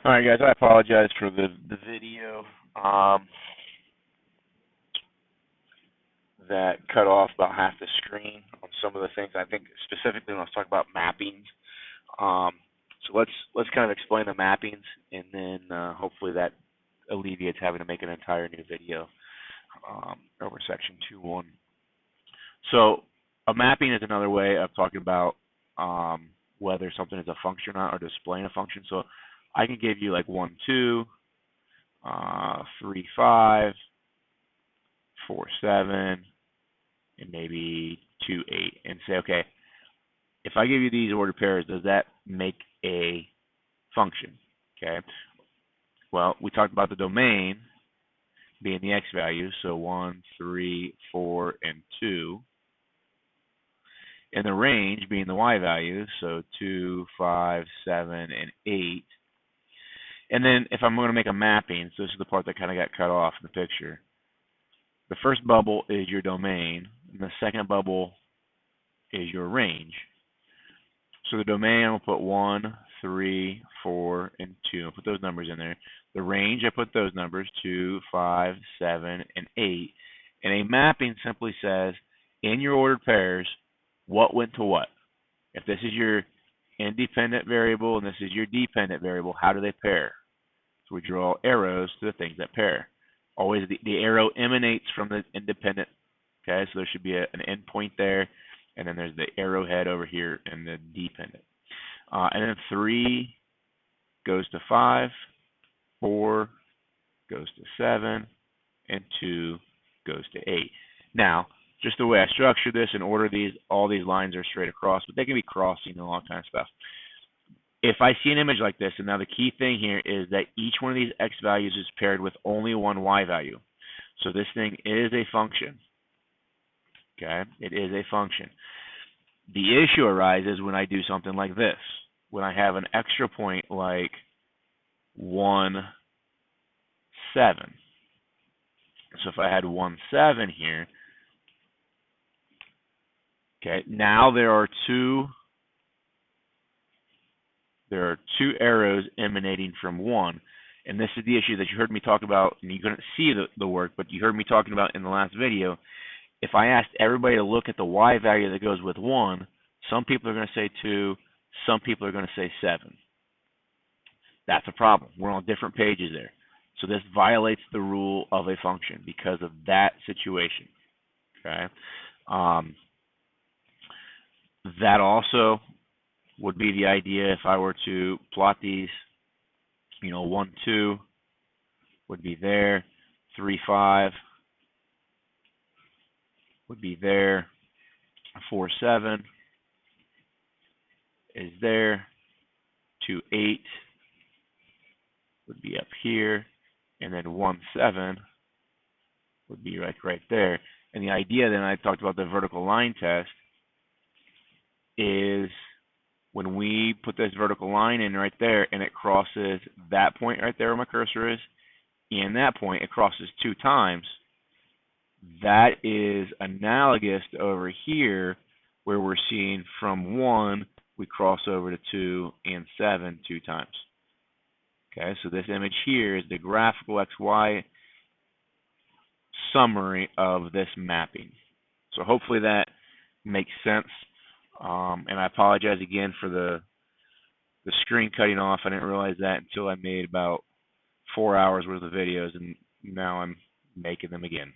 All right, guys. I apologize for the video that cut off about half the screen on some of the things. I think specifically when I was talking about mappings. Um, so let's kind of explain the mappings, and then hopefully that alleviates having to make an entire new video over section 2.1. So a mapping is another way of talking about whether something is a function or not, or displaying a function. So I can give you like 1, 2, 3, 5, 4, 7, and maybe 2, 8, and say, okay, if I give you these ordered pairs, does that make a function? Okay. Well, we talked about the domain being the x values, so 1, 3, 4, and 2, and the range being the y values, so 2, 5, 7, and 8. And then if I'm going to make a mapping, so this is the part that kind of got cut off in the picture. The first bubble is your domain, and the second bubble is your range. So the domain, I'm going to put 1, 3, 4, and 2. I'll put those numbers in there. The range, I put those numbers, 2, 5, 7, and 8. And a mapping simply says, in your ordered pairs, what went to what? If this is your independent variable and this is your dependent variable, how do they pair? So we draw arrows to the things that pair. Always the arrow emanates from the independent. Okay, so there should be an endpoint there, and then there's the arrowhead over here in the dependent. And then 3 goes to 5, 4 goes to 7, and 2 goes to 8. Now, just the way I structure this and order these, all these lines are straight across, but they can be crossing and all kind of stuff. If I see an image like this, and now the key thing here is that each one of these x values is paired with only one y value. So this thing is a function. Okay, it is a function. The issue arises when I do something like this, when I have an extra point like 1, 7. So if I had 1, 7 here, okay, now there are two arrows emanating from 1. And this is the issue that you heard me talk about, and you couldn't see the work, but you heard me talking about in the last video. If I asked everybody to look at the y value that goes with 1, some people are going to say 2, some people are going to say 7. That's a problem. We're on different pages there. So this violates the rule of a function because of that situation. Okay. That also would be the idea if I were to plot these, 1, 2 would be there, 3, 5 would be there, 4, 7 is there, 2, 8 would be up here, and then 1, 7 would be right there. And the idea then I talked about the vertical line test is when we put this vertical line in right there and it crosses that point right there where my cursor is, and that point, it crosses 2 times, that is analogous to over here where we're seeing from 1, we cross over to 2 and 7 2 times. Okay, so this image here is the graphical XY summary of this mapping. So hopefully that makes sense. And I apologize again for the screen cutting off. I didn't realize that until I made about 4 hours worth of videos, and now I'm making them again.